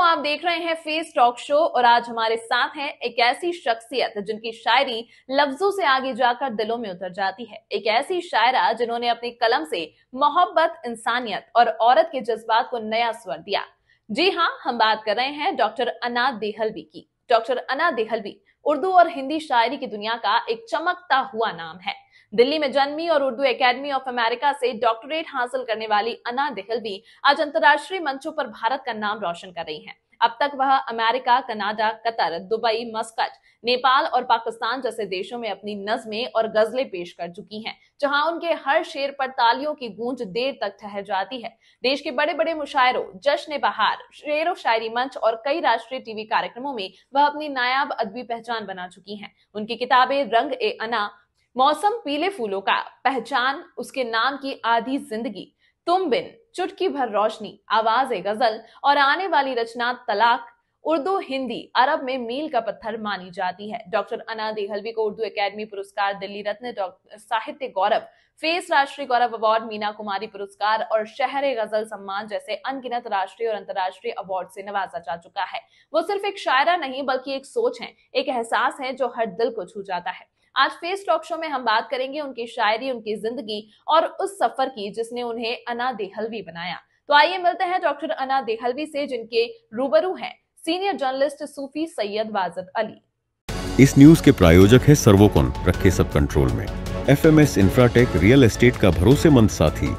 आप देख रहे हैं फेस टॉक शो और आज हमारे साथ हैं एक ऐसी शख्सियत जिनकी शायरी लफ्जों से आगे जाकर दिलों में उतर जाती है। एक ऐसी शायरा जिन्होंने अपनी कलम से मोहब्बत, इंसानियत और औरत के जज्बात को नया स्वर दिया। जी हाँ, हम बात कर रहे हैं डॉक्टर अना देहलवी की। डॉक्टर अना देहलवी उर्दू और हिंदी शायरी की दुनिया का एक चमकता हुआ नाम है। दिल्ली में जन्मी और उर्दू एकेडमी ऑफ अमेरिका से डॉक्टरेट हासिल करने वाली अना देहलवी आज अंतर्राष्ट्रीय मंचों पर भारत का नाम रोशन कर रही हैं। अब तक वह America, Canada, Qatar, Dubai, Muscat, Nepal और पाकिस्तान जैसे देशों में अपनी नज़में और गजलें पेश कर चुकी हैं, जहां उनके हर शेर पर तालियों की गूंज देर तक ठहर जाती है। देश के बड़े बड़े मुशायरों, जश्न बहार, शेर व शायरी मंच और कई राष्ट्रीय टीवी कार्यक्रमों में वह अपनी नायाब अदबी पहचान बना चुकी हैं। उनकी किताबें रंग ए अना, मौसम पीले फूलों का, पहचान, उसके नाम की आधी जिंदगी, तुम बिन, चुटकी भर रोशनी, आवाज ए गजल और आने वाली रचना तलाक उर्दू, हिंदी, अरब में मील का पत्थर मानी जाती है। डॉक्टर अना देहलवी को उर्दू एकेडमी पुरस्कार, दिल्ली रत्न, साहित्य गौरव, फेस राष्ट्रीय गौरव अवार्ड, मीना कुमारी पुरस्कार और शहर गजल सम्मान जैसे अनगिनत राष्ट्रीय और अंतर्राष्ट्रीय अवार्ड से नवाजा जा चुका है। वो सिर्फ एक शायरा नहीं बल्कि एक सोच है, एक एहसास है जो हर दिल को छू जाता है। आज फेस टॉक शो में हम बात करेंगे उनकी शायरी, उनकी जिंदगी और उस सफर की जिसने उन्हें अना देहलवी बनाया। तो आइए मिलते हैं डॉक्टर अना देहलवी से, जिनके रूबरू हैं सीनियर जर्नलिस्ट सूफी सैयद वाजिद अली। इस न्यूज के प्रायोजक है सर्वोकॉन, रखे सब कंट्रोल में। FMS इंफ्राटेक, रियल एस्टेट का भरोसेमंद साथी।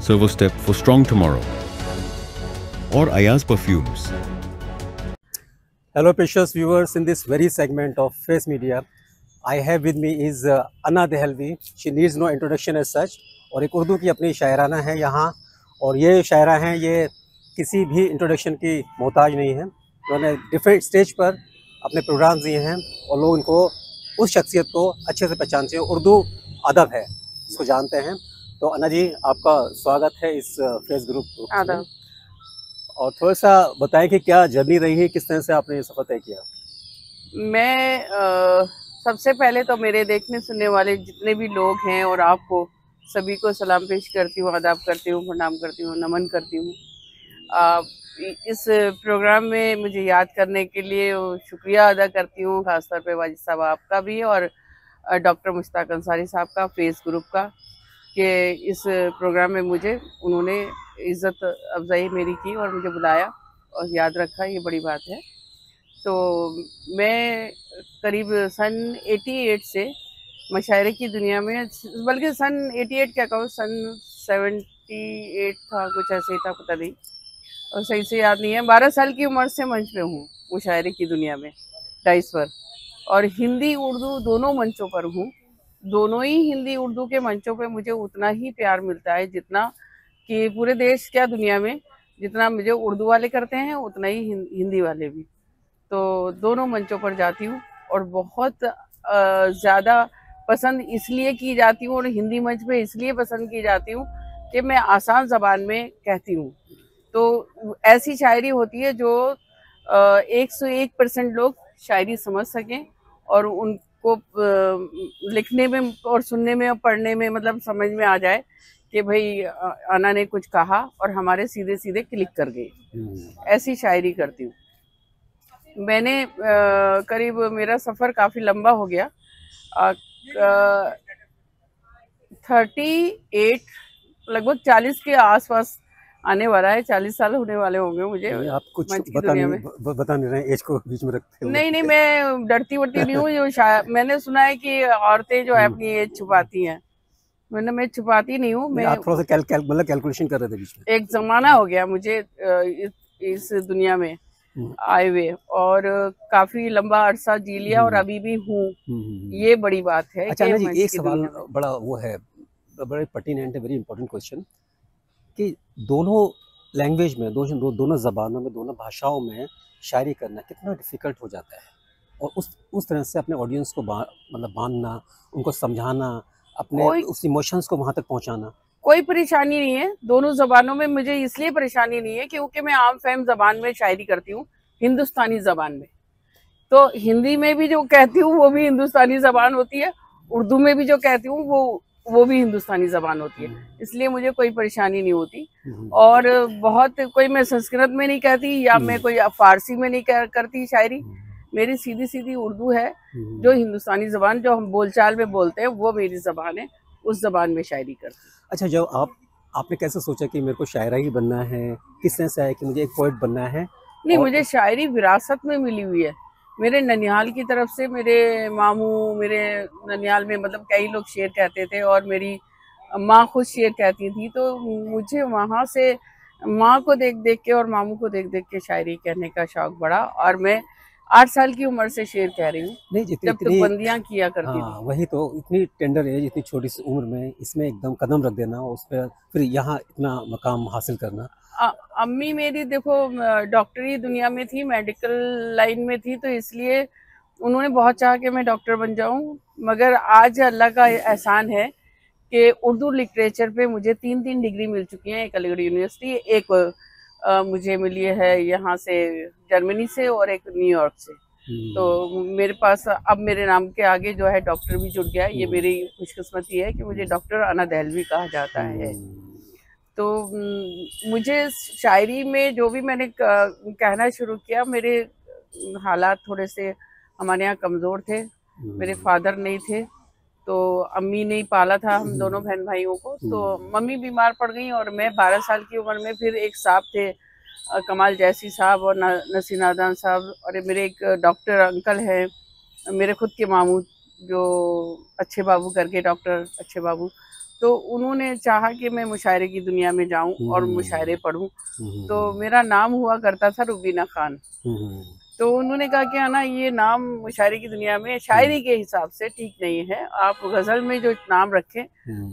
Servo step for strong tomorrow और Ayaz perfumes. Hello precious viewers, in this very segment of Face Media I have with me is Ana Dehelvi. She needs no introduction as such। और एक उर्दू की अपनी शायराना है यहाँ, और ये शायरा हैं, ये किसी भी इंट्रोडक्शन की मोहताज नहीं है। उन्होंने डिफरेंट स्टेज पर अपने प्रोग्राम्स दिए हैं और लोग उनको, उस शख्सियत को अच्छे से पहचानते हैं। उर्दू अदब है, इसको जानते हैं। तो अना जी, आपका स्वागत है इस फेस ग्रुप में। और थोड़ा सा बताएं कि क्या जर्नी रही है, किस तरह से आपने ये सफ़र तय किया। मैं सबसे पहले तो मेरे देखने सुनने वाले जितने भी लोग हैं और आपको सभी को सलाम पेश करती हूँ, आदाब करती हूँ, प्रणाम करती हूँ, नमन करती हूँ। इस प्रोग्राम में मुझे याद करने के लिए शुक्रिया अदा करती हूँ, खासतौर पे वाजिद साहब आपका भी और डॉक्टर मुश्ताक अंसारी साहब का, फेस ग्रुप का, कि इस प्रोग्राम में मुझे उन्होंने इज़्ज़त अफजाई मेरी की और मुझे बुलाया और याद रखा, ये बड़ी बात है। तो मैं करीब सन 88 से मशायरे की दुनिया में, बल्कि सन 88 क्या कहूँ, सन 78 था, कुछ ऐसे ही था, पता नहीं, और सही से याद नहीं है। 12 साल की उम्र से मंच पे हूँ मुशायरे की दुनिया में, डाइस पर, और हिंदी उर्दू दोनों मंचों पर हूँ। दोनों ही हिंदी उर्दू के मंचों पे मुझे उतना ही प्यार मिलता है जितना कि पूरे देश, क्या दुनिया में, जितना मुझे उर्दू वाले करते हैं उतना ही हिंदी वाले भी। तो दोनों मंचों पर जाती हूँ और बहुत ज़्यादा पसंद इसलिए की जाती हूँ और हिंदी मंच पे इसलिए पसंद की जाती हूँ कि मैं आसान ज़बान में कहती हूँ। तो ऐसी शायरी होती है जो 101% लोग शायरी समझ सकें और उनको लिखने में और सुनने में और पढ़ने में मतलब समझ में आ जाए कि भाई अना ने कुछ कहा और हमारे सीधे सीधे क्लिक कर गई। ऐसी शायरी करती हूँ। मैंने करीब, मेरा सफ़र काफ़ी लंबा हो गया, 38 लगभग 40 के आसपास आने वाला है, 40 साल होने वाले होंगे मुझे। आप कुछ बता नहीं रहे, एज को बीच में रखते हैं। नहीं, मैं डरती वरती नहीं हूँ। मैंने सुना है कि औरतें जो है अपनी एज छुपाती हैं, मैं छुपाती नहीं हूँ। मैं थोड़ा सा मतलब कैलकुलेशन कर रहे थे बीच में। एक ज़माना हो गया मुझे इस दुनिया में आए हुए और काफी लंबा अरसा जी लिया और अभी भी हूँ, ये बड़ी बात है। अच्छा जी, एक सवाल बड़ा वो है, बड़े पर्टिनेंट है, वेरी इंपॉर्टेंट क्वेश्चन, कि दोनों लैंग्वेज में, दोनों ज़बानों में, दोनों भाषाओं में शायरी करना कितना डिफ़िकल्ट हो जाता है, और उस तरह से अपने ऑडियंस को मतलब बांधना, उनको समझाना, अपने उस इमोशंस को वहाँ तक पहुँचाना। कोई परेशानी नहीं है दोनों ज़बानों में। मुझे इसलिए परेशानी नहीं है क्योंकि मैं आम फहम ज़बान में शायरी करती हूँ, हिंदुस्तानी ज़बान में। तो हिंदी में भी जो कहती हूँ वो भी हिंदुस्तानी ज़बान होती है, उर्दू में भी जो कहती हूँ वो वो भी हिंदुस्तानी ज़बान होती है, इसलिए मुझे कोई परेशानी नहीं होती। और बहुत कोई मैं संस्कृत में नहीं कहती या मैं कोई फारसी में नहीं करती शायरी, मेरी सीधी सीधी उर्दू है, जो हिंदुस्तानी ज़बान जो हम बोलचाल में बोलते हैं वो मेरी ज़बान है, उस ज़बान में शायरी करती हूँ। अच्छा, जब आपने कैसे सोचा कि मेरे को शायरा ही बनना है, किस तरह से आया कि मुझे एक पोइट बनना है? नहीं, मुझे शायरी विरासत में मिली हुई है। मेरे ननिहाल की तरफ से मेरे मामू, मेरे ननिहाल में मतलब कई लोग शेर कहते थे और मेरी माँ खुद शेर कहती थी, तो मुझे वहाँ से माँ को देख देख के और मामू को देख देख के शायरी कहने का शौक बढ़ा। और मैं 8 साल की उम्र से शेर कह रही हूँ, जब तक बंदियाँ किया करती थी। वही तो, इतनी टेंडर एज, इतनी छोटी सी उम्र में इसमें एकदम कदम रख देना, उस पर फिर यहाँ इतना मकाम हासिल करना। अम्मी मेरी देखो डॉक्टरी दुनिया में थी, मेडिकल लाइन में थी, तो इसलिए उन्होंने बहुत चाहा कि मैं डॉक्टर बन जाऊं। मगर आज अल्लाह का एहसान है कि उर्दू लिटरेचर पे मुझे 3 डिग्री मिल चुकी हैं। एक अलीगढ़ यूनिवर्सिटी, एक मुझे मिली है यहाँ से जर्मनी से और एक न्यूयॉर्क से। तो मेरे पास अब मेरे नाम के आगे जो है डॉक्टर भी जुड़ गया है। ये मेरी खुशकिस्मती है कि मुझे डॉक्टर अना दहलवी कहा जाता है। तो मुझे शायरी में जो भी मैंने कहना शुरू किया, मेरे हालात थोड़े से हमारे यहाँ कमज़ोर थे, मेरे फादर नहीं थे, तो अम्मी ने ही पाला था हम दोनों बहन भाइयों को। तो मम्मी बीमार पड़ गई और मैं 12 साल की उम्र में, फिर एक साहब थे कमाल जैसी साहब और नसीर नादान साहब, और मेरे एक डॉक्टर अंकल हैं, मेरे खुद के मामू जो अच्छे बाबू करके डॉक्टर अच्छे बाबू, तो उन्होंने चाहा कि मैं मुशायरे की दुनिया में जाऊं और मुशायरे पढ़ूं। तो मेरा नाम हुआ करता था रुबीना खान। तो उन्होंने कहा कि ना ये नाम मुशायरे की दुनिया में शायरी के हिसाब से ठीक नहीं है, आप गज़ल में जो नाम रखें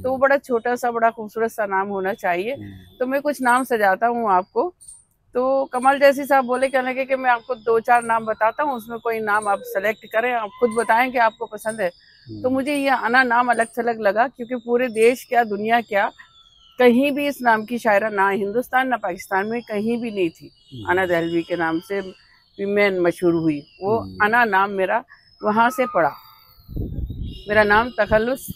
तो वो बड़ा छोटा सा बड़ा खूबसूरत सा नाम होना चाहिए। तो मैं कुछ नाम सजाता हूँ आपको। तो कमाल जैसी साहब बोले, कहने लगे कि मैं आपको 2-4 नाम बताता हूँ, उसमें कोई नाम आप सेलेक्ट करें, आप खुद बताएं कि आपको पसंद है। तो मुझे ये अना नाम अलग थलग लगा, क्योंकि पूरे देश क्या दुनिया क्या कहीं भी इस नाम की शायरा ना हिंदुस्तान ना पाकिस्तान में कहीं भी नहीं थी। अना दहलवी के नाम से मैं मशहूर हुई, वो अना नाम मेरा वहाँ से पड़ा। मेरा नाम तखल्लुस,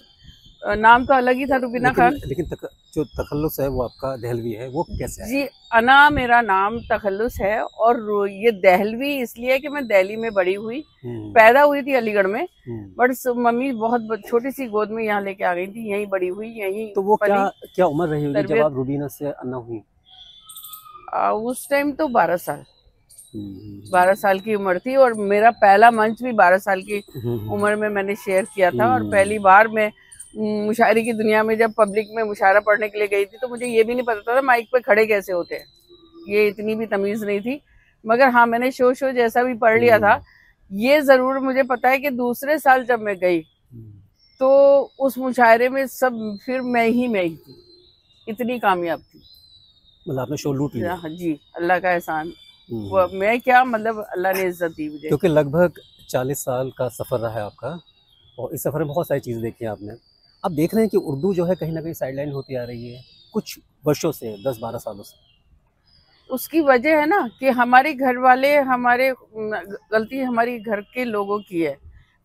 नाम तो अलग ही था रुबीना खान, लेकिन जो तखल्लुस है वो आपका दहलवी है, वो कैसे है? जी, अना मेरा नाम तखल्लुस है और ये दहलवी इसलिए कि मैं दिल्ली में बड़ी हुई, पैदा हुई थी अलीगढ़ में, बट मम्मी बहुत छोटी सी गोद में यहाँ लेके आ गई थी, यहीं बड़ी हुई, यहीं। तो वो क्या उम्र रही होगी जब आप रुबीना से अन्ना हुई? उस टाइम तो 12 साल 12 साल की उम्र थी, और मेरा पहला मंच भी 12 साल की उम्र में मैंने शेयर किया था। और पहली बार मैं मुशायरे की दुनिया में जब पब्लिक में मुशायरा पढ़ने के लिए गई थी, तो मुझे ये भी नहीं पता था माइक पे खड़े कैसे होते हैं, ये इतनी भी तमीज़ नहीं थी। मगर हाँ, मैंने शो जैसा भी पढ़ लिया था। ये ज़रूर मुझे पता है कि दूसरे साल जब मैं गई तो उस मुशायरे में सब फिर मैं ही थी, इतनी कामयाब थी। मतलब आपने शो लूट लिया? हाँ जी, अल्लाह का एहसान। मैं क्या, मतलब अल्लाह ने इज्जत दी मुझे। क्योंकि लगभग 40 साल का सफ़र रहा है आपका, और इस सफ़र में बहुत सारी चीज़ें देखी हैं आपने। अब देख रहे हैं कि उर्दू जो है कहीं ना कहीं साइडलाइन होती आ रही है कुछ वर्षों से, 10-12 सालों से। उसकी वजह है ना कि हमारे घर वाले, हमारे गलती हमारी घर के लोगों की है।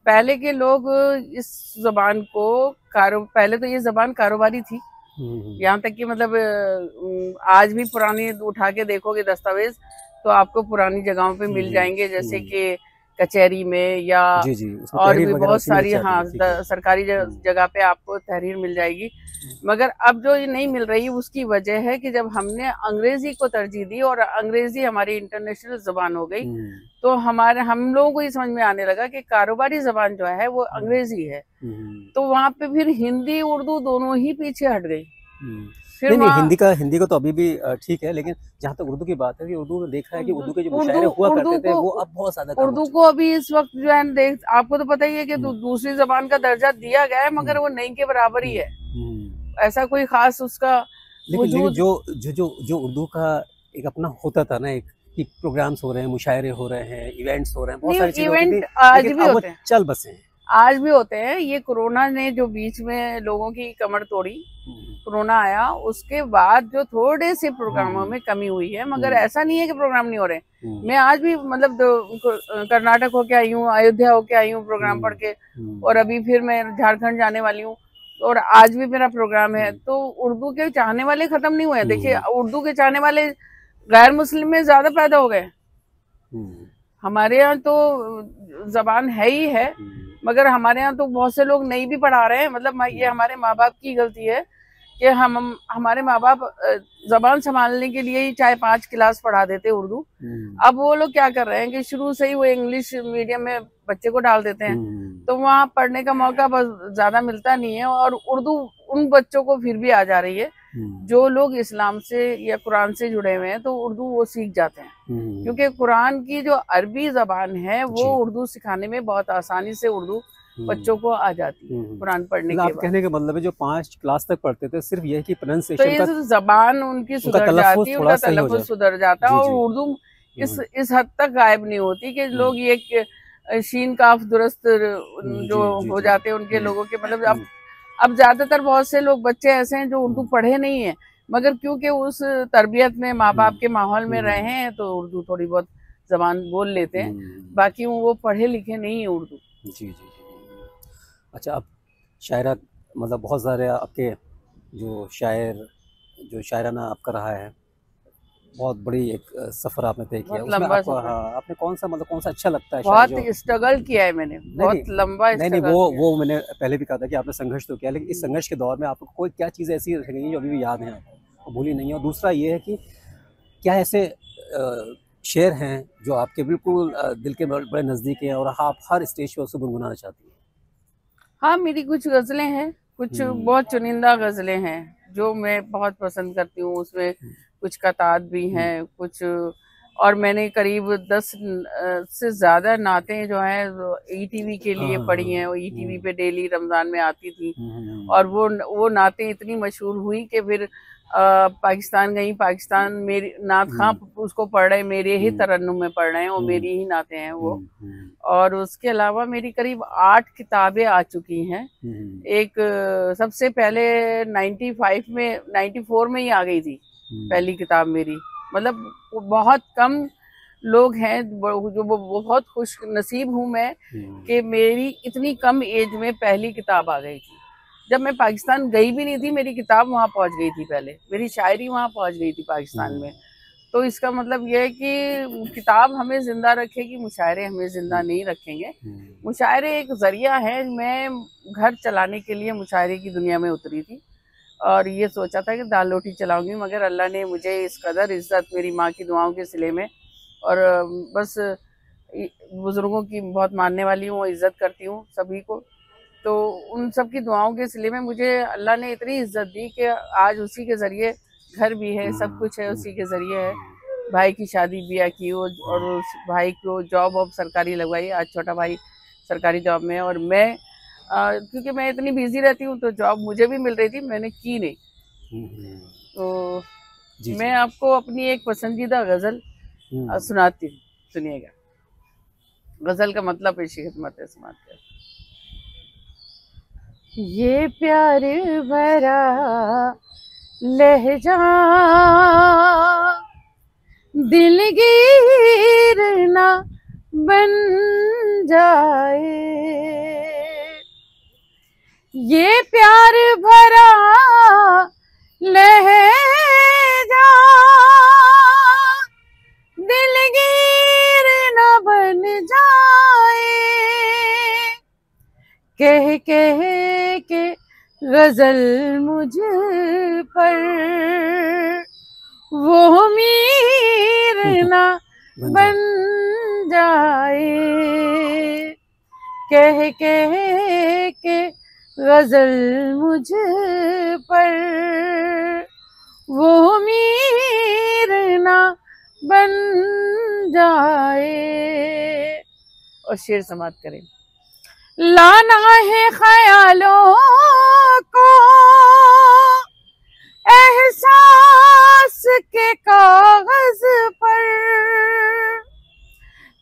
पहले के लोग इस ज़बान को पहले तो ये ज़बान कारोबारी थी, यहाँ तक कि मतलब आज भी पुरानी उठा के देखोगे दस्तावेज तो आपको पुरानी जगहों पे मिल जाएंगे, जैसे कि कचहरी में या और भी बहुत सारी सरकारी जगह पे आपको तहरीर मिल जाएगी। मगर अब जो ये नहीं मिल रही, उसकी वजह है कि जब हमने अंग्रेजी को तरजीह दी और अंग्रेजी हमारी इंटरनेशनल जबान हो गई, तो हम लोगों को ये समझ में आने लगा कि कारोबारी जबान जो है वो अंग्रेजी है। तो वहाँ पे फिर हिंदी उर्दू दोनों ही पीछे हट गई। नहीं, हिंदी का तो अभी भी ठीक है, लेकिन जहाँ तक उर्दू की बात है कि उर्दू में देखा है कि उर्दू के जो मुशायरे हुआ करते थे वो अब बहुत ज्यादा उर्दू को अभी इस वक्त जो है आपको तो पता ही है कि दूसरी जबान का दर्जा दिया गया है, मगर वो नहीं के बराबर ही है, ऐसा कोई खास उसका। लेकिन जो उर्दू का एक अपना होता था ना, एक कि प्रोग्राम्स हो रहे हैं, मुशायरे हो रहे हैं, इवेंट्स हो रहे हैं, बहुत सारी चीजें इवेंट आज भी होते हैं, चल बसे हैं, आज भी होते हैं। ये कोरोना ने जो बीच में लोगों की कमर तोड़ी, कोरोना आया उसके बाद जो थोड़े से प्रोग्रामों में कमी हुई है, मगर ऐसा नहीं है कि प्रोग्राम नहीं हो रहे। मैं आज भी मतलब कर्नाटक होके आई हूँ, अयोध्या होके आई हूँ प्रोग्राम पढ़ के, और अभी फिर मैं झारखंड जाने वाली हूँ। और आज भी मेरा प्रोग्राम है, तो उर्दू के चाहने वाले खत्म नहीं हुए। देखिए उर्दू के चाहने वाले गैर मुस्लिम में ज्यादा पैदा हो गए। हमारे यहाँ तो जबान है ही है, मगर हमारे यहाँ तो बहुत से लोग नहीं भी पढ़ा रहे हैं। मतलब ये हमारे माँ बाप की गलती है कि हमारे माँ बाप जबान संभालने के लिए ही चाहे 5 क्लास पढ़ा देते उर्दू। अब वो लोग क्या कर रहे हैं कि शुरू से ही वो इंग्लिश मीडियम में बच्चे को डाल देते हैं, तो वहाँ पढ़ने का मौका ज्यादा मिलता नहीं है, और उर्दू उन बच्चों को फिर भी आ जा रही है जो लोग इस्लाम से या कुरान से जुड़े हुए हैं, तो उर्दू वो सीख जाते हैं। क्योंकि कुरान की जो अरबी जबान है वो उर्दू सिखाने में बहुत आसानी से उर्दू बच्चों को आ जाती है कुरान पढ़ने के बाद। कहने का मतलब है जो 5 क्लास तक पढ़ते थे सिर्फ यह कि प्रोनाउंसिएशन तो ये जबान उनकी सुधर जाती है, उनका तलफ़ुज़ सुधर जाता है, और उर्दू इस हद तक गायब नहीं होती कि लोग ये शीन काफ दुरुस्त जो हो जाते हैं उनके लोगों के। मतलब अब ज्यादातर बहुत से लोग बच्चे ऐसे हैं जो उर्दू पढ़े नहीं है, मगर क्योंकि उस तरबियत में माँ बाप के माहौल में रहे हैं तो उर्दू थोड़ी बहुत जबान बोल लेते हैं, बाकी वो पढ़े लिखे नहीं है उर्दू। जी। अच्छा, अब शायरा मतलब बहुत सारे आपके जो शायराना आपका रहा है, बहुत बड़ी एक सफर आपने तय किया, उसमें आपको आपने कौन सा अच्छा लगता है? बहुत स्ट्रगल किया है मैंने, बहुत लंबा नहीं, वो मैंने पहले भी कहा था कि आपने संघर्ष तो किया, लेकिन इस संघर्ष के दौर में आपको कोई क्या चीज़ें ऐसी रह गई जो अभी भी याद हैं आपको, भूली नहीं है? और दूसरा ये है कि क्या ऐसे शेर हैं जो आपके बिल्कुल दिल के बड़े नज़दीक हैं और आप हर स्टेज पर उसको गुनगुनाना चाहती हैं? हाँ, मेरी कुछ गज़लें हैं, कुछ बहुत चुनिंदा गज़लें हैं जो मैं बहुत पसंद करती हूँ। उसमें कुछ कतात भी हैं, कुछ, और मैंने करीब 10 से ज़्यादा नातें जो हैं ETV के लिए पढ़ी हैं। वो ETV पे डेली रमज़ान में आती थी, और वो नातें इतनी मशहूर हुई कि फिर पाकिस्तान गई, पाकिस्तान मेरी नात खां उसको पढ़ रहे, मेरे ही तरन्नुम में पढ़ रहे हैं, और मेरी ही नातें हैं वो। और उसके अलावा मेरी करीब 8 किताबें आ चुकी हैं। एक सबसे पहले 94 में ही आ गई थी पहली किताब मेरी। मतलब बहुत कम लोग हैं जो बहुत खुश नसीब हूँ मैं कि मेरी इतनी कम एज में पहली किताब आ गई थी। जब मैं पाकिस्तान गई भी नहीं थी, मेरी किताब वहाँ पहुँच गई थी, पहले मेरी शायरी वहाँ पहुँच गई थी पाकिस्तान में। तो इसका मतलब यह है कि किताब हमें जिंदा रखेगी, मुशायरे हमें जिंदा नहीं रखेंगे। मुशायरे एक जरिया है। मैं घर चलाने के लिए मुशायरे की दुनिया में उतरी थी और ये सोचा था कि दाल रोटी चलाऊंगी, मगर अल्लाह ने मुझे इस कदर इज्जत, मेरी माँ की दुआओं के सिले में, और बस बुजुर्गों की बहुत मानने वाली हूँ, इज्जत करती हूँ सभी को, तो उन सब की दुआओं के सिले में मुझे अल्लाह ने इतनी इज्जत दी कि आज उसी के ज़रिए घर भी है, सब कुछ है, उसी के ज़रिए है। भाई की शादी ब्याह की और उस भाई को जॉब वॉब सरकारी लगवाई। आज छोटा भाई सरकारी जॉब में है, और मैं क्योंकि मैं इतनी बिजी रहती हूँ तो जॉब मुझे भी मिल रही थी, मैंने की नहीं। तो मैं आपको अपनी एक पसंदीदा गज़ल सुनाती हूँ, सुनिएगा। गज़ल का मतलब पेशी खिदमत है, समाते हैं। ये प्यार भरा लहजा दिलगीर ना बन जाए, ये प्यार भरा लहजा दिलगीर ना बन जाए, कह कह के गजल मुझ पर वो मीर ना बन जाए, कह कह के गजल मुझ पर वो मीर ना बन जाए। और शेर समाप्त करें। लाना है ख्यालों को एहसास के कागज पर,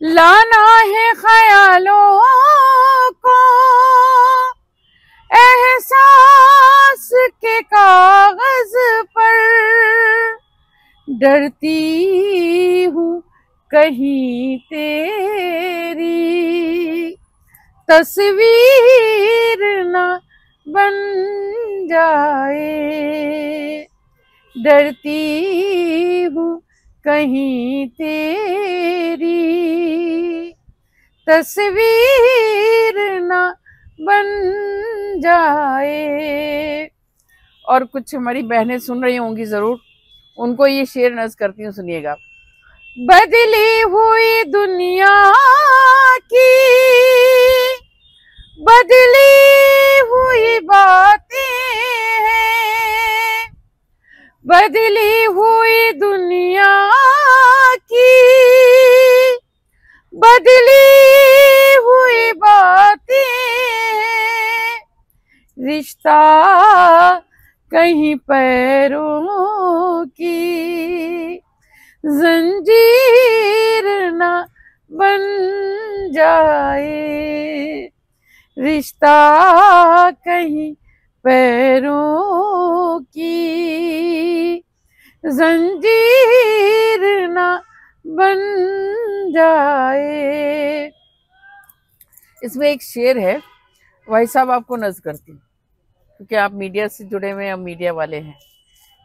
लाना है ख्यालों को एहसास के कागज पर, डरती हूँ कहीं तेरी तस्वीर ना बन जाए। डरती हूँ कहीं तेरी तस्वीर ना बन जाए। और कुछ हमारी बहनें सुन रही होंगी जरूर, उनको ये शेर नज़ करती हूँ, सुनिएगा। बदली हुई दुनिया की बदली हुई बातें हैं, बदली हुई दुनिया की बदली हुई बातें हैं। रिश्ता कहीं पैरों की जंजीर ना बन जाए। रिश्ता कहीं पैरों की जंजीर ना बन जाए। इसमें एक शेर है, भाई साहब आपको नज़ करती हूँ, क्योंकि आप मीडिया से जुड़े हुए, हम मीडिया वाले हैं,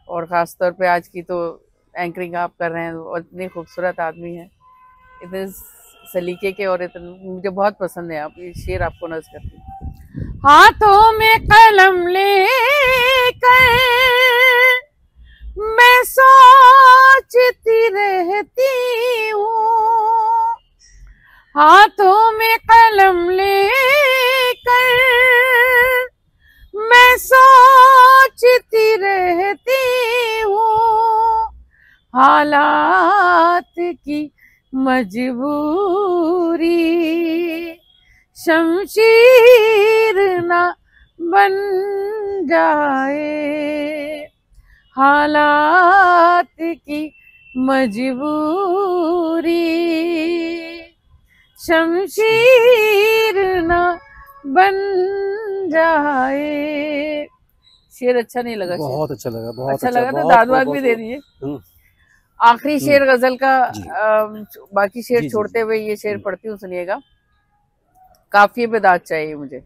और ख़ास तौर पे आज की तो एंकरिंग आप कर रहे हैं, और इतने खूबसूरत आदमी हैं, इतने सलीके के, और इतने मुझे बहुत पसंद है। आप ये शेर आपको नज़ करती हूँ। हाथों में कलम लेकर मैं सोचती रहती हूँ, हाथों में कलम लेकर मैं सोचती रहती हूँ। हालात की मजबूरी शमशीर ना बन जाए। हालात की मजबूरी शमशीर ना बन जाए। शेर अच्छा नहीं लगा? बहुत अच्छा लगा, बहुत अच्छा लगा तो बहुत, दाद वाद बहुत, भी दे दिए। आखिरी शेर गजल का, बाकी शेर जी, छोड़ते हुए ये शेर पढ़ती हूँ, सुनिएगा। काफिये पे दाद चाहिए मुझे,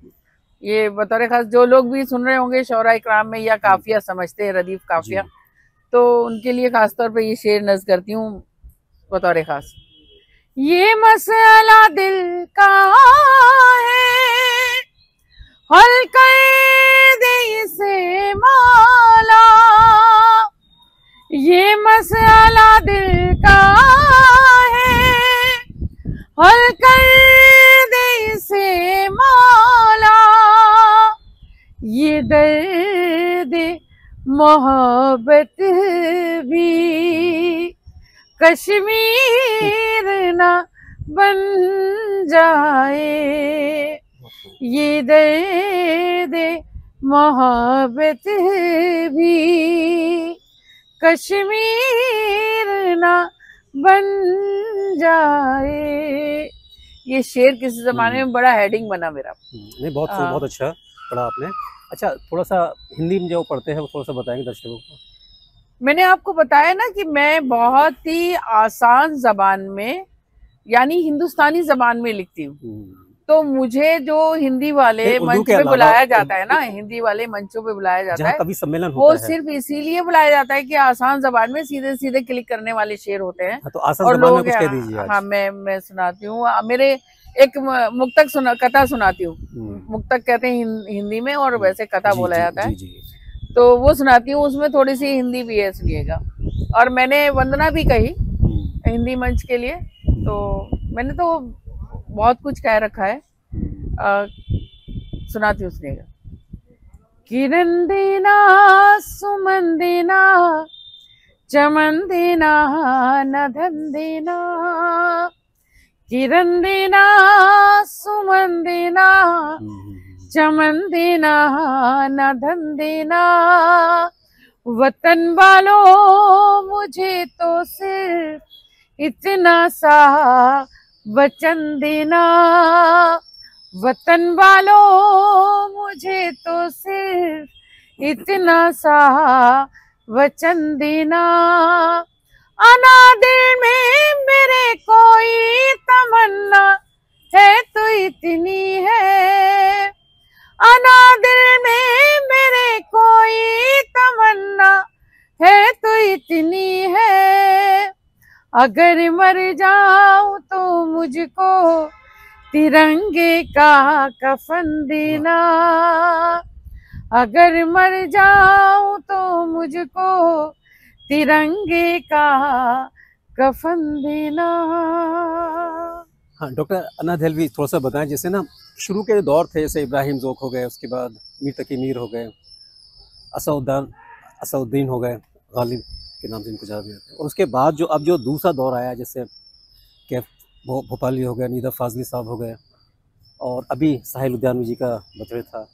ये बतौर खास जो लोग भी सुन रहे होंगे शौरा इकराम में या काफिया समझते हैं, रदीफ काफिया, तो उनके लिए खास तौर पे ये शेर नज़ करती हूँ बतौर खास। ये मसला दिल का है, हल कर दे इसे मौला। ये मसला दिल का है, हल कर दे इसे मौला। ये दर्द मोहब्बत भी कश्मीर ना बन जाए। ये दर्द मोहब्बत भी कश्मीर ना बन जाए। ये शेर किसी जमाने में बड़ा हेडिंग बना मेरा। नहीं, बहुत अच्छा पढ़ा आपने। अच्छा, थोड़ा सा हिंदी में जो पढ़ते हैं वो थोड़ा सा बताएंगे दर्शकों को? मैंने आपको बताया ना कि मैं बहुत ही आसान जबान में, यानी हिंदुस्तानी जबान में लिखती हूँ। तो मुझे जो हिंदी वाले मंच पे बुलाया जाता है ना, हिंदी वाले मंचों पे बुलाया जाता है, कभी सम्मेलन वो सिर्फ इसीलिए बुलाया जाता है कि आसान जबान में सीधे सीधे क्लिक करने वाले शेर होते हैं। तो आसान जबान में कुछ कह दीजिए आज। हाँ, मैं सुनाती हूँ। मेरे एक मुक्तक कथा सुनाती हूँ। मुक्तक कहते हैं हिंदी में, और वैसे कथा बोला जाता है, तो वो सुनाती हूँ। उसमें थोड़ी सी हिंदी भी है, सुनिएगा। और मैंने वंदना भी कही हिंदी मंच के लिए, तो मैंने तो बहुत कुछ कह रखा है। सुनाती हूँ, सुनिएगा। किरण देना, सुमन देना, चमन देना, न धन देना। किरण देना, सुमन देना, चमन देना, न धन देना। वतन वालों मुझे तो सिर्फ इतना सा वचन देना। वतन वालों मुझे तो सिर्फ इतना सा वचन देना। अनादिल में मेरे कोई तमन्ना है तो इतनी है। अनादिल में अगर मर जाऊं तो मुझको तिरंगे का कफन देना, अगर मर जाऊं तो मुझको तिरंगे का कफन देना। हाँ डॉक्टर अना दहलवी, थोड़ा सा बताएं, जैसे ना शुरू के दौर थे, जैसे इब्राहिम ज़ोक हो गए, उसके बाद मीर तकी मीर हो गए, असदुद्दीन हो गए, गालिब के नाम से इनको जाना जाता है, और उसके बाद जो अब जो दूसरा दौर आया, जैसे कैफ भोपाली हो गए, नीदा फाजली साहब हो गए, और अभी साहिल लुधियानवी जी का बर्थडे था।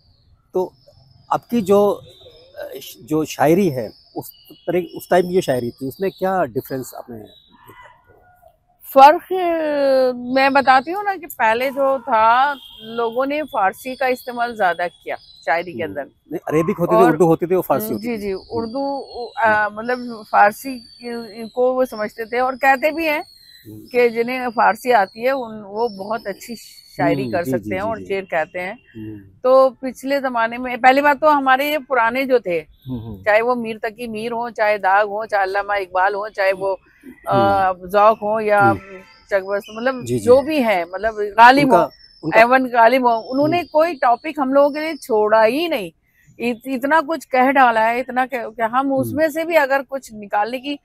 तो आपकी जो शायरी है, उस टाइम की जो शायरी थी, उसमें क्या डिफरेंस आपने देखा? फर्क मैं बताती हूँ ना कि पहले जो था, लोगों ने फारसी का इस्तेमाल ज्यादा किया शायरी के अंदर। अरेबिक होते थे, उर्दू होती थी, वो फारसी होती जी थी। जी, उर्दू मतलब फारसी को वो समझते थे, और कहते भी हैं कि जिन्हें फारसी आती है वो बहुत अच्छी शायरी कर सकते हैं और शेर कहते हैं। तो पिछले जमाने में, पहली बात तो हमारे ये पुराने जो थे, चाहे वो मीर तकी मीर हो, चाहे दाग हो, चाहे अल्लामा इकबाल हो, चाहे वो ज़ौक़ हो या चकबस्त, मतलब जो भी है, मतलब गालिब हो, एवन गालिब हो, उन्होंने कोई टॉपिक हम लोगों के लिए छोड़ा ही नहीं। इतना कुछ कह डाला है, इतना कि हम उसमें से भी अगर कुछ निकालने की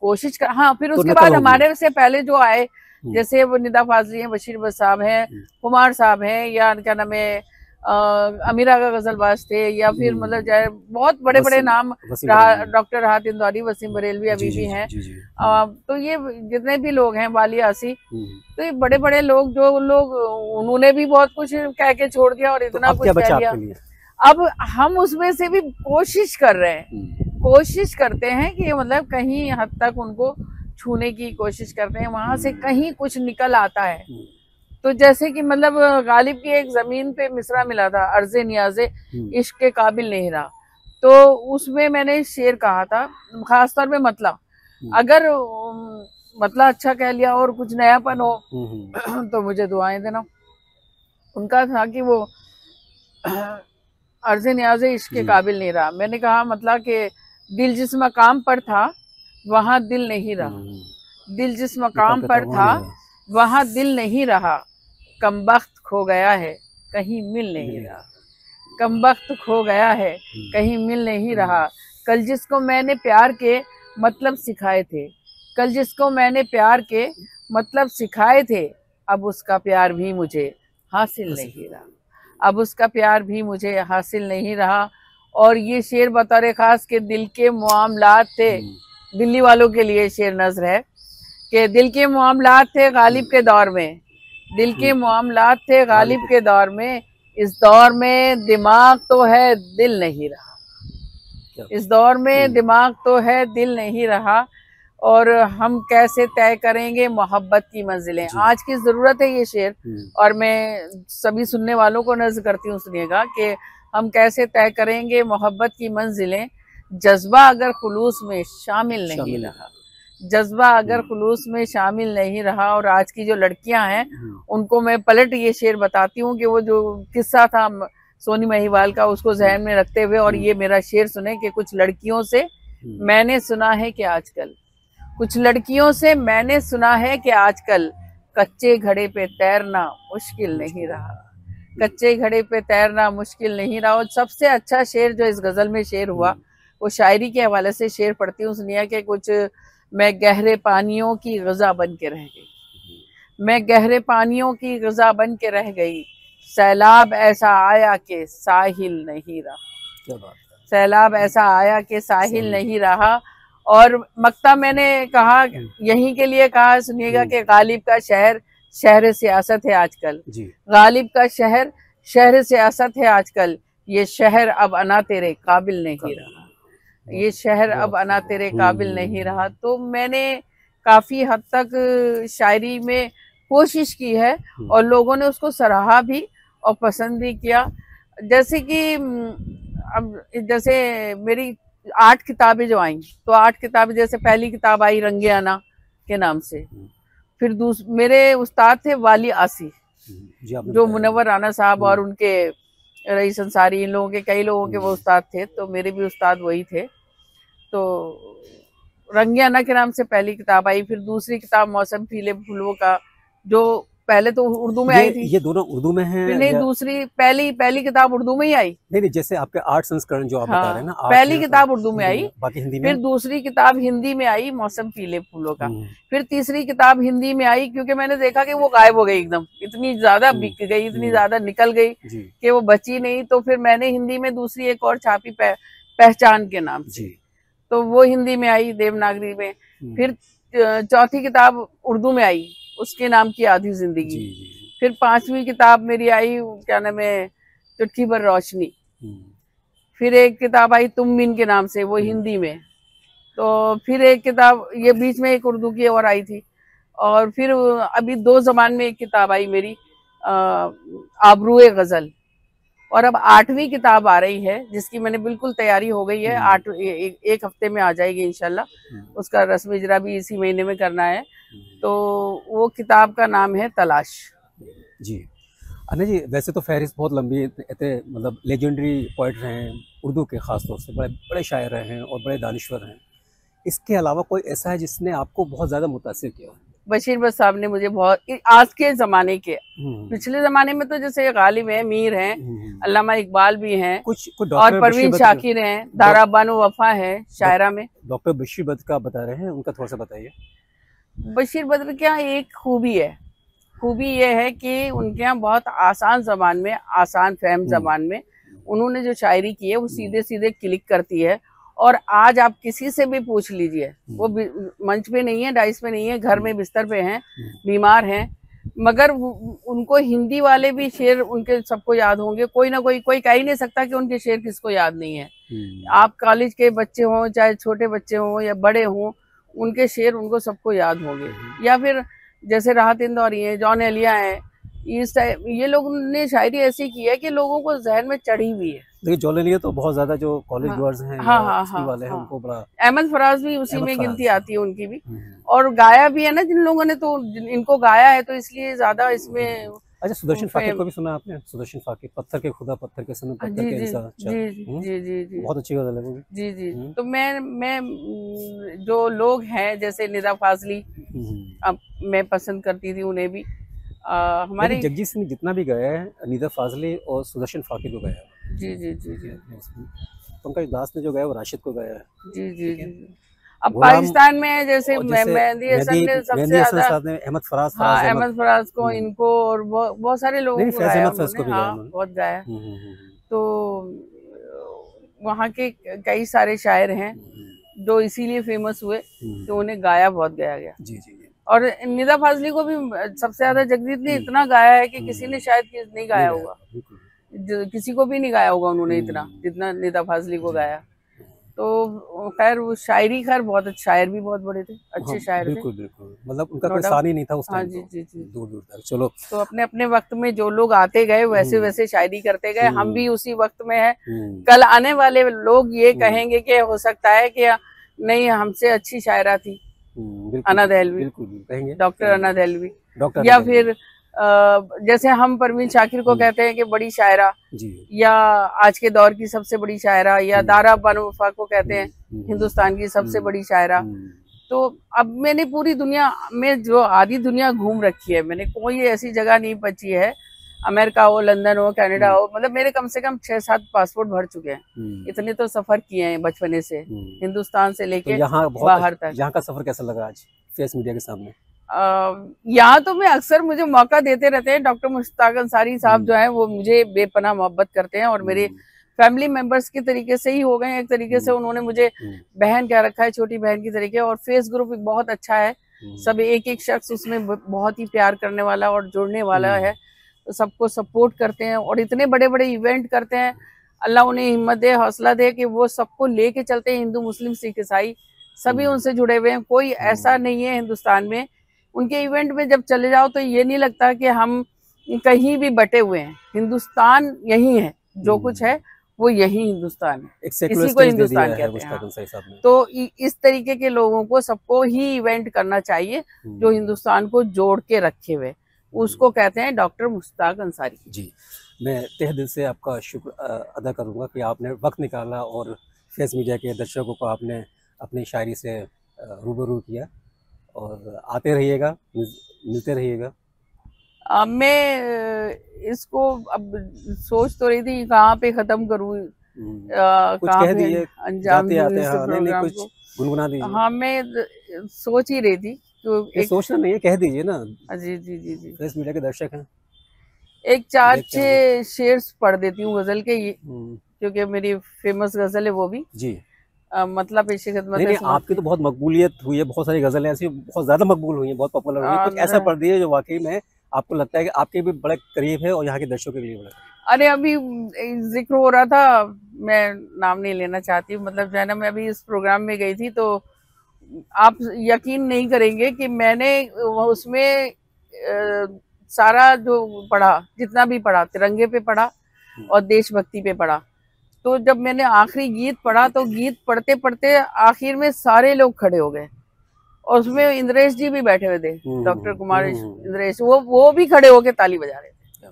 कोशिश कर, हाँ फिर उसके बाद हमारे से पहले जो आए, जैसे वो निदा फाजली हैं, बशीर बस साहब हैं, कुमार साहब हैं, या क्या नाम है, अमीरा का गजलबाज थे, या फिर मतलब चाहे बहुत बड़े बड़े नाम, डॉक्टर राहत इंदौरी, वसीम बरेलवी अभी भी हैं। तो ये जितने भी लोग हैं, वाली आसी, तो ये बड़े बड़े लोग, जो लोग, उन्होंने भी बहुत कुछ कह के छोड़ दिया और इतना कुछ कह दिया। अब हम उसमें से भी कोशिश कर रहे हैं, कोशिश करते हैं कि मतलब कहीं हद तक उनको छूने की कोशिश करते हैं, वहां से कहीं कुछ निकल आता है। तो जैसे कि मतलब गालिब की एक जमीन पे मिसरा मिला था, अर्ज़े नियाज़े इश्क के काबिल नहीं रहा, तो उसमें मैंने शेर कहा था, खासतौर पे मतला, अगर मतला अच्छा कह लिया और कुछ नयापन हो तो मुझे दुआएं देना। उनका था कि वो अर्ज़े नियाज़े इश्क के काबिल नहीं रहा। मैंने कहा मतलब कि दिल जिस मकाम पर था वहां दिल नहीं रहा, दिल जिस मकाम पर था वहां दिल नहीं रहा, कमबख्त खो गया है कहीं मिल नहीं रहा, कमबख्त खो गया है कहीं मिल नहीं रहा। कल जिसको मैंने प्यार के मतलब सिखाए थे, कल जिसको मैंने प्यार के मतलब सिखाए थे, अब उसका प्यार भी मुझे हासिल नहीं रहा, अब उसका प्यार भी मुझे हासिल नहीं रहा। और ये शेर बतौर खास के दिल के मामलात थे, दिल्ली वालों के लिए शेर नज़र है कि दिल के मामलात थे गालिब के दौर में, दिल के मामलात थे गालिब के दौर में, इस दौर में दिमाग तो है दिल नहीं रहा, इस दौर में दिमाग तो है दिल नहीं रहा, और हम कैसे तय करेंगे मोहब्बत की मंजिलें। आज की ज़रूरत है ये शेर, और मैं सभी सुनने वालों को नज़र करती हूँ, सुनिएगा कि हम कैसे तय करेंगे मोहब्बत की मंजिलें, जज्बा अगर खुलूस में शामिल नहीं रहा, जज्बा अगर खुलूस में शामिल नहीं रहा। और आज की जो लड़कियां हैं उनको मैं पलट ये शेर बताती हूँ कि वो जो किस्सा था सोनी महिवाल का, उसको जहन में रखते हुए और ये मेरा शेर सुने कि कुछ लड़कियों से मैंने सुना है कि आजकल, कुछ लड़कियों से मैंने सुना है कि आजकल कच्चे घड़े पे तैरना मुश्किल नहीं रहा, कच्चे घड़े पे तैरना मुश्किल नहीं रहा। और सबसे अच्छा शेर जो इस गजल में शेर हुआ वो शायरी के हवाले से शेर पढ़ती हूँ, सुनिए कि कुछ, मैं गहरे पानियों की ग़िज़ा बन के रह गई, मैं गहरे पानियों की ग़िज़ा बन के रह गई, सैलाब ऐसा आया कि साहिल नहीं रहा, क्या बात है, सैलाब ऐसा आया कि साहिल नहीं रहा। और मक्ता मैंने कहा यहीं के लिए कहा, सुनिएगा कि गालिब का शहर शहर सियासत है आजकल, गालिब का शहर शहर सियासत है आजकल, ये शहर अब अना तेरे काबिल नहीं रहा, ये शहर अब अना तेरे काबिल नहीं रहा। तो मैंने काफ़ी हद तक शायरी में कोशिश की है और लोगों ने उसको सराहा भी और पसंद भी किया। जैसे कि अब जैसे मेरी 8 किताबें जो आई, तो 8 किताबें, जैसे पहली किताब आई रंगे आना के नाम से, फिर मेरे उस्ताद थे वाली आसी, जो मुनव्वर राना साहब और उनके रईस अंसारी, इन लोगों के, कई लोगों के वो उस्ताद थे, तो मेरे भी उस्ताद वही थे। तो रंगियाना के नाम से पहली किताब आई, फिर दूसरी किताब मौसम खिले फूलों का, जो पहले तो उर्दू में आई थी। ये दोनों उर्दू में हैं? नहीं, दूसरी पहली किताब उर्दू में ही आई। नहीं, जैसे आपके 8 संस्करण जो आप बता रहे हैं ना, पहली किताब उर्दू में आई, बाकी हिंदी में। फिर दूसरी किताब हिंदी में आई मौसम पीले फूलों का, फिर तीसरी किताब हिंदी में आई, क्योंकि मैंने देखा कि वो गायब हो गई एकदम, इतनी ज्यादा बिक गई, इतनी ज्यादा निकल गई कि वो बची नहीं। तो फिर मैंने हिंदी में दूसरी एक और छापी पहचान के नाम से, तो वो हिंदी में आई देवनागरी में। फिर चौथी किताब उर्दू में आई, उसके नाम की आधी जिंदगी। फिर 5वीं किताब मेरी आई, क्या नाम है, चुटकी भर रोशनी। फिर एक किताब आई तुम बिन के नाम से, वो हिंदी में। तो फिर एक किताब, ये बीच में एक उर्दू की और आई थी। और फिर अभी 2 ज़बान में एक किताब आई मेरी, आबरूए गज़ल। और अब 8वीं किताब आ रही है, जिसकी मैंने बिल्कुल तैयारी हो गई है। एक हफ्ते में आ जाएगी इंशाल्लाह। उसका रस्म इजरा भी इसी महीने में करना है। तो वो किताब का नाम है तलाश। जी अना जी, वैसे तो फहरिस्त बहुत लंबी, मतलब लेजेंडरी पोइट रहे हैं उर्दू के, ख़ास तौर से बड़े बड़े शायर रहे हैं और बड़े दानिश्वर हैं। इसके अलावा कोई ऐसा है जिसने आपको बहुत ज़्यादा मुतासिर किया? बशीर बट साहब ने मुझे बहुत, आज के ज़माने के, पिछले ज़माने में तो जैसे गालिब है, मीर हैं, अल्लामा इकबाल भी हैं, कुछ और परवीन शाकिर हैं, दारा बानो वफा है शायरा में। डॉक्टर बशीर बद्र का बता रहे हैं, उनका थोड़ा सा बताइए। बशीर बद्र क्या एक खूबी है, खूबी ये है कि उनके यहाँ बहुत आसान ज़बान में, आसान फहम ज़बान में उन्होंने जो शायरी की है वो सीधे सीधे क्लिक करती है। और आज आप किसी से भी पूछ लीजिए, वो मंच पे नहीं है, डाइस पे नहीं है, घर में बिस्तर पे हैं, बीमार हैं, मगर उनको हिंदी वाले भी शेर उनके सबको याद होंगे। कोई ना कोई कह ही नहीं सकता कि उनके शेर किसको याद नहीं है। आप कॉलेज के बच्चे हों, चाहे छोटे बच्चे हों या बड़े हों, उनके शेर उनको सबको याद होंगे। या फिर जैसे राहत इंदौरी है, जॉन एलिया है, इस टाइप ये लोगों ने शायरी ऐसी की है कि लोगों को जहन में चढ़ी हुई है। देखिए जॉन एलिया तो बहुत ज्यादा जो कॉलेज गोअर्स हैं, वाले हैं, उनको बड़ा। अहमद फराज भी उसी में गिनती आती है उनकी भी, और गाया भी है ना जिन लोगों ने, तो इनको गाया है तो इसलिए ज्यादा इसमें। अच्छा, सुदर्शन फाकिर को भी सुना आपने? सुदर्शन फाकिर, पत्थर के खुदा, पत्थर के सनम, पत्थर के इंसान। जी, बहुत अच्छी गजल है वो भी। जी। तो मैं जो लोग हैं जैसे निदा फाजली, अब मैं पसंद करती थी उन्हें भी। हमारे जगजीत सिंह जितना भी गाया है, निदा फाजली और सुदर्शन फाकिर को गाया है। जी। तो उनका दास ने जो गाया वो राशिद को गाया है। जी। अब पाकिस्तान में जैसे मेहंदी हसन ने सबसे ज्यादा, अहमद फराज, अहमद फराज को, इनको और बहुत सारे लोगों को गाया, बहुत गाया। तो वहाँ के कई सारे शायर हैं जो इसीलिए फेमस हुए कि उन्हें गाया बहुत गाया गया। जी। और निदा फाजली को भी सबसे ज्यादा जगजीत ने इतना गाया है कि किसी ने शायद नहीं गाया होगा, किसी को भी नहीं गाया होगा उन्होंने इतना जितना निदा फाजली को गाया। तो खैर वो शायरी, खैर बहुत अच्छे शायर भी बहुत बड़े थे, अच्छे शायर थे। बिल्कुल, मतलब उनका कोई सानी ही नहीं था उस टाइम। जी। दूर तक। चलो, तो अपने अपने वक्त में जो लोग आते गए वैसे वैसे शायरी करते गए, हम भी उसी वक्त में है। कल आने वाले लोग ये कहेंगे कि हो सकता है कि नहीं, हमसे अच्छी शायरा थी अना दहलवी, कहेंगे डॉक्टर अना दहलवी, या फिर जैसे हम परवीन शाकिर को कहते हैं कि बड़ी शायरा, या आज के दौर की सबसे बड़ी शायरा, या दारा बानो वफा को कहते हैं हिंदुस्तान की सबसे बड़ी शायरा। तो अब मैंने पूरी दुनिया में जो आधी दुनिया घूम रखी है, मैंने कोई ऐसी जगह नहीं बची है, अमेरिका हो, लंदन हो, कनाडा हो, मतलब मेरे कम से कम 6-7 पासपोर्ट भर चुके हैं। इतने तो सफर किए हैं बचपने से, हिंदुस्तान से लेके बाहर तक। यहाँ का सफर कैसा लगा आज फेस मीडिया के सामने? यहाँ तो मैं अक्सर, मुझे मौका देते रहते हैं डॉक्टर मुश्ताक अंसारी साहब जो है, वो मुझे बेपनाह मोहब्बत करते हैं और मेरे फैमिली मेंबर्स के तरीके से ही हो गए हैं। एक तरीके से उन्होंने मुझे बहन कह रखा है, छोटी बहन की तरीके। और फेस ग्रुप बहुत अच्छा है, सब एक शख्स उसमें बहुत ही प्यार करने वाला और जुड़ने वाला है, तो सबको सपोर्ट करते हैं और इतने बड़े बड़े इवेंट करते हैं। अल्लाह उन्हें हिम्मत दे, हौसला दे कि वो सबको लेके चलते हैं। हिंदू, मुस्लिम, सिख, ईसाई सभी उनसे जुड़े हुए हैं, कोई ऐसा नहीं है हिंदुस्तान में। उनके इवेंट में जब चले जाओ तो ये नहीं लगता कि हम कहीं भी बटे हुए हैं। हिंदुस्तान यही है, जो कुछ है वो यही हिंदुस्तान है, इसी को हिंदुस्तान कहते हैं। तो इस तरीके के लोगों को, सबको ही इवेंट करना चाहिए जो हिंदुस्तान को जोड़ के रखे हुए, उसको कहते हैं डॉक्टर मुश्ताक अंसारी जी। मैं तहे दिल से आपका शुक्र अदा करूंगा कि आपने वक्त निकाला और फेस मीडिया के दर्शकों को आपने अपनी शायरी से रूबरू किया, और आते रहिएगा, मिलते रहिएगा। मैं इसको अब सोच तो रही थी कहाँ पे खत्म करूँ, कुछ कहाँ कह पे दीजिए, अंजाम जाते दूँ आते इस हाँ, नहीं प्रोग्राम कुछ को। गुनगुना दीजिए। हाँ, मैं सोच ही रही थी तो ये सोचना नहीं है, कह दीजिए ना, जी जी जी जी, फेस मीडिया के दर्शक हैं, एक 4-6 हैं। शेर्स पढ़ देती हूँ गजल के, हम्म, क्योंकि मेरी फेमस गजल है वो भी। जी। मतलब पेशे खिदमत नहीं है नहीं, आपकी समाप्ति। तो बहुत मकबूलियत हुई है, बहुत सारी गजलें ऐसी बहुत ज्यादा मकबूल हुई हैं, बहुत पॉपुलर हुई हैं। कुछ ऐसा पढ़ दिए जो वाकई में आपको लगता है कि आपके भी बड़े करीब है और यहाँ के दर्शकों के लिए बड़ा। अरे अभी जिक्र हो रहा था, मैं नाम नहीं लेना चाहती, मतलब जो है ना, मैं अभी इस प्रोग्राम में गई थी तो आप यकीन नहीं करेंगे कि मैंने उसमें सारा जो पढ़ा, जितना भी पढ़ा, तिरंगे पे पढ़ा और देशभक्ति पे पढ़ा। तो जब मैंने आखिरी गीत पढ़ा तो गीत पढ़ते पढ़ते आखिर में सारे लोग खड़े हो गए, और उसमें इंद्रेश जी भी बैठे हुए थे, डॉक्टर कुमार इंद्रेश, वो भी खड़े होके ताली बजा रहे थे।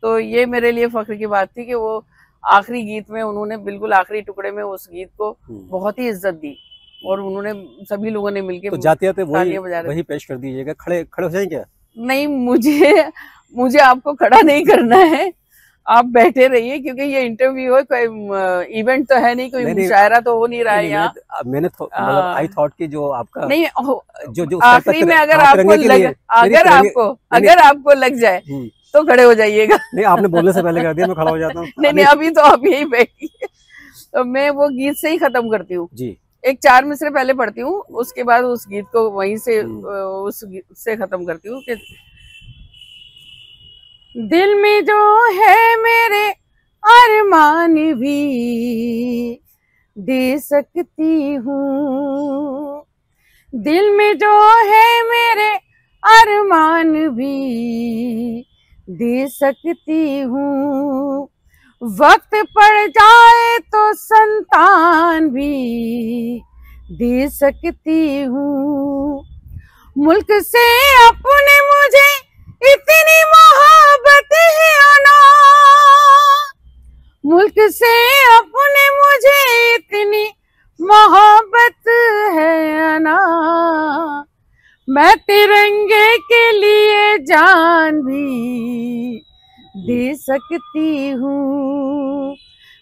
तो ये मेरे लिए फख्र की बात थी कि वो आखिरी गीत में उन्होंने बिल्कुल आखिरी टुकड़े में उस गीत को बहुत ही इज्जत दी, और उन्होंने सभी लोगों ने मिलके तो जाते जाते वही वही पेश कर दीजिएगा। खड़े खड़े हो जाएं क्या? नहीं, मुझे आपको खड़ा नहीं करना है, आप बैठे रहिए, क्योंकि ये इंटरव्यू है, कोई इवेंट तो है नहीं, कोई मुशायरा तो हो नहीं रहा है यहाँ। मैंने मतलब आई थॉट कि जो आपका नहीं, जो आखिरी में अगर आपको लग जाए तो खड़े हो जाइएगा। नहीं, आपने बोलने से पहले कर दिया, मैं खड़ा हो जाता हूँ। नहीं, अभी तो आप यही बैठिए, तो मैं वो गीत से ही खत्म करती हूँ जी। एक 4 मिसरे पहले पढ़ती हूँ, उसके बाद उस गीत को वहीं से उससे खत्म करती हूँ कि दिल में जो है मेरे अरमान भी दे सकती हूँ, दिल में जो है मेरे अरमान भी दे सकती हूँ, वक्त पड़ जाए तो संतान भी दे सकती हूँ, मुल्क से अपने मुझे इतनी मोहब्बत है अना, मुल्क से अपने मुझे इतनी मोहब्बत है अना, मैं तिरंगे के लिए जान भी दे सकती हूँ,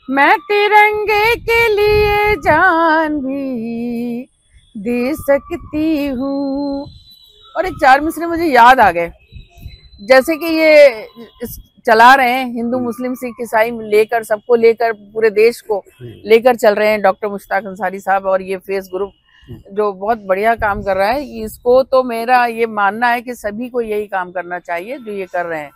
मैं तिरंगे के लिए जान भी दे सकती हूँ। और एक 4 मिसरे मुझे याद आ गए, जैसे कि ये चला रहे हैं हिंदू मुस्लिम सिख ईसाई लेकर, सबको लेकर, पूरे देश को लेकर चल रहे हैं डॉक्टर मुश्ताक अंसारी साहब, और ये फेस ग्रुप जो बहुत बढ़िया काम कर रहा है, इसको तो मेरा ये मानना है कि सभी को यही काम करना चाहिए जो ये कर रहे हैं।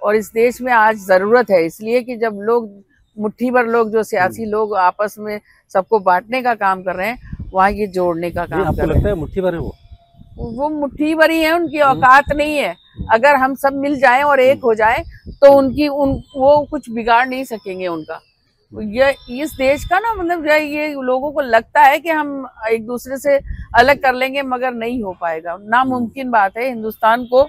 और इस देश में आज जरूरत है, इसलिए कि जब लोग मुट्ठी भर लोग, जो सियासी लोग आपस में सबको बांटने का काम कर रहे हैं, वहाँ ये जोड़ने का काम कर रहे हैं। मुट्ठी भर है वो मुट्ठी भरी है, उनकी औकात नहीं है। अगर हम सब मिल जाएं और एक हो जाएं तो वो कुछ बिगाड़ नहीं सकेंगे उनका। ये इस देश का ना, मतलब ये लोगों को लगता है कि हम एक दूसरे से अलग कर लेंगे, मगर नहीं हो पाएगा, नामुमकिन बात है। हिंदुस्तान को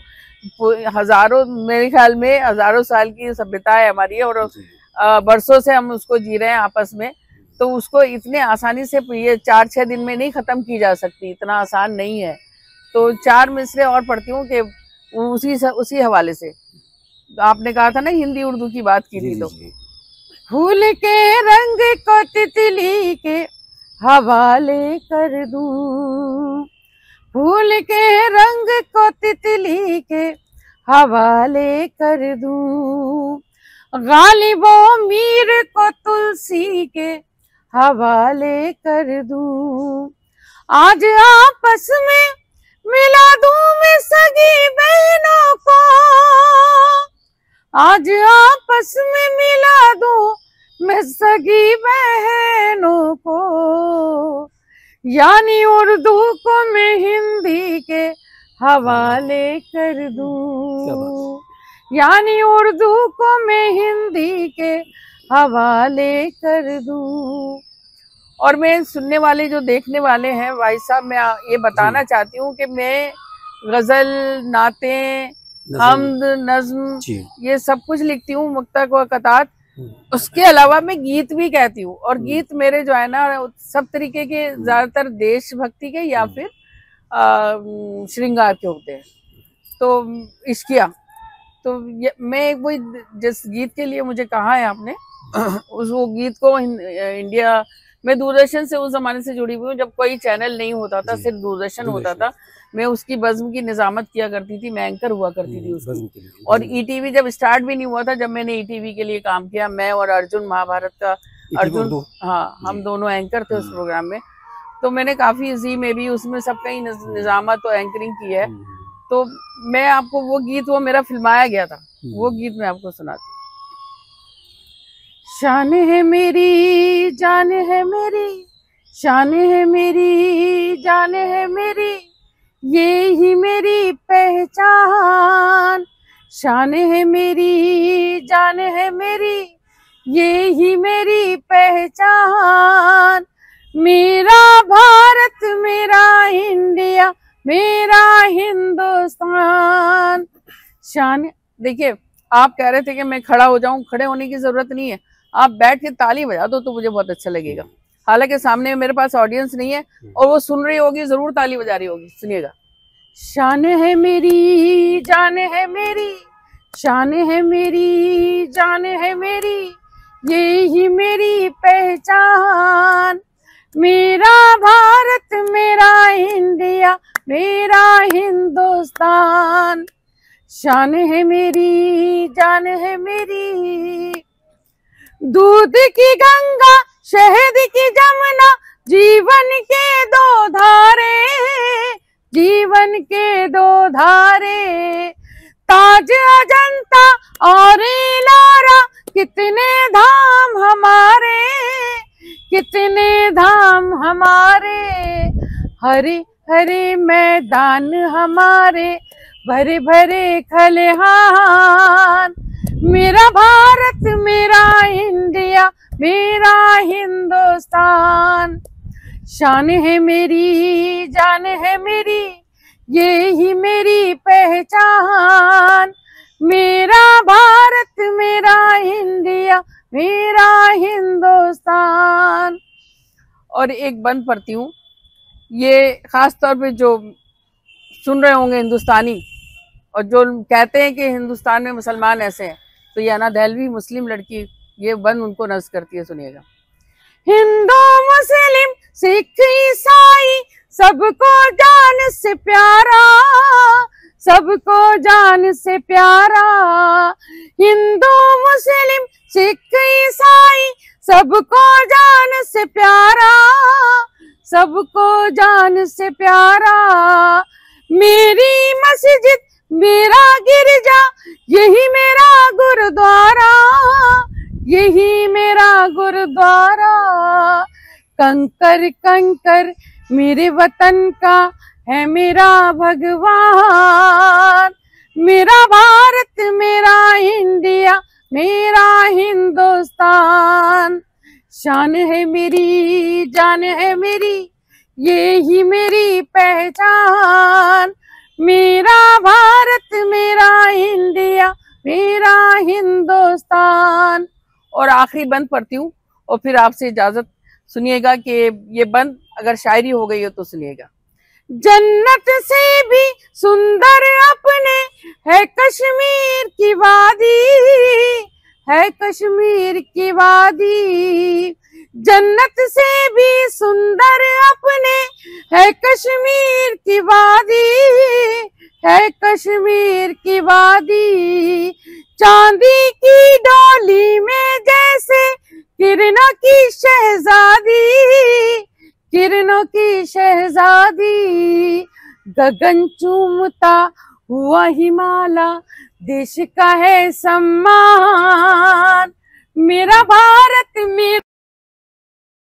हजारों, मेरे ख्याल में हजारों साल की सभ्यता है हमारी, और बरसों से हम उसको जी रहे हैं आपस में, तो उसको इतने आसानी से ये 4-6 दिन में नहीं खत्म की जा सकती, इतना आसान नहीं है। तो 4 मिसरे और पढ़ती हूँ कि उसी हवाले से आपने कहा था ना, हिंदी उर्दू की बात की थी, तो फूल के रंग को तितली के हवाले कर दूं, फूल के रंग को तितली के हवाले कर दूं, गालिबो मीर को तुलसी के हवाले कर दूं, आज आपस में मिला दूं मैं सगी बहनों को, आज आपस में मिला दूं मैं सगी बहनों को, यानी उर्दू को मैं हिंदी के हवाले कर दूं, यानी उर्दू को मैं हिंदी के हवाले कर दूं। और मैं सुनने वाले, जो देखने वाले हैं भाई साहब, मैं ये बताना चाहती हूँ कि मैं गजल, नाते, हमद, नज्म, ये सब कुछ लिखती हूँ, मुक्तक व कतात, उसके अलावा मैं गीत भी गाती हूँ, और गीत मेरे जो है ना सब तरीके के, ज्यादातर देशभक्ति के या फिर श्रृंगार के होते हैं। तो इश्किया, तो मैं वही जिस गीत के लिए मुझे कहा है आपने उस वो गीत को इंडिया, मैं दूरदर्शन से उस जमाने से जुड़ी हुई हूँ जब कोई चैनल नहीं होता था, सिर्फ दूरदर्शन होता था। मैं उसकी बज़्म की निजामत किया करती थी, मैं एंकर हुआ करती थी उसकी। और ईटीवी जब स्टार्ट भी नहीं हुआ था, जब मैंने ईटीवी के लिए काम किया, मैं और अर्जुन, महाभारत का अर्जुन, हाँ, हम दोनों एंकर थे उस प्रोग्राम में। तो मैंने काफी जी में भी उसमें सबका ही निजामत और एंकरिंग की है। तो मैं आपको वो गीत, वो मेरा फिल्माया गया था, वो गीत मैं आपको सुनाती हूँ। शान है मेरी जान है मेरी, शान है मेरी जान है मेरी, ये ही मेरी पहचान। शान है मेरी जान है मेरी, ये ही मेरी पहचान। मेरा भारत मेरा इंडिया मेरा हिंदुस्तान। शान, देखिए आप कह रहे थे कि मैं खड़ा हो जाऊं, खड़े होने की जरूरत नहीं है, आप बैठ के ताली बजा दो तो मुझे बहुत अच्छा लगेगा। हालांकि सामने मेरे पास ऑडियंस नहीं है और वो सुन रही होगी, जरूर ताली बजा रही होगी, सुनिएगा। शान है मेरी जान है मेरी, शान है मेरी जान है मेरी, ये ही मेरी पहचान। मेरा भारत मेरा इंडिया मेरा हिंदुस्तान। शान है मेरी जान है मेरी। दूध की गंगा शहद की जमुना, जीवन के दो धारे, जीवन के दो धारे। ताज अजंता और इलोरा, कितने धाम हमारे, कितने धाम हमारे। हरे हरे मैदान हमारे, भरे भरे खलिहान। मेरा भारत मेरा इंडिया मेरा हिंदुस्तान। शान है मेरी जान है मेरी, ये ही मेरी पहचान। मेरा भारत मेरा इंडिया मेरा हिंदुस्तान। और एक बंद पढ़ती हूँ, ये खास तौर पे जो सुन रहे होंगे हिंदुस्तानी और जो कहते हैं कि हिंदुस्तान में मुसलमान ऐसे हैं, तो ये अना दहलवी मुस्लिम लड़की ये बंद उनको नज़ करती है, सुनिएगा। हिंदू मुस्लिम सिख ईसाई, सबको जान से प्यारा, सबको जान से प्यारा। हिंदू मुस्लिम सिख ईसाई, सबको जान से प्यारा, सबको जान से प्यारा। मेरी मस्जिद मेरा गिरजा, यही मेरा गुरुद्वारा, यही मेरा गुरुद्वारा। कंकर कंकर मेरे वतन का है मेरा भगवान। मेरा भारत मेरा इंडिया मेरा हिंदुस्तान। शान है मेरी जान है मेरी, ये ही मेरी पहचान। मेरा भारत मेरा इंडिया मेरा हिंदुस्तान। और आखिरी बंद पढ़ती हूँ और फिर आपसे इजाजत, सुनिएगा कि ये बंद अगर शायरी हो गई हो तो सुनिएगा। जन्नत से भी सुंदर अपने है कश्मीर की वादी, है कश्मीर की वादी। जन्नत से भी सुंदर अपने है कश्मीर की वादी, है कश्मीर की वादी। चांदी की डोली में जैसे किरणों की शहजादी, किरणों की शहजादी। गगन चूमता हुआ हिमालय, देश का है सम्मान। मेरा भारत मेरा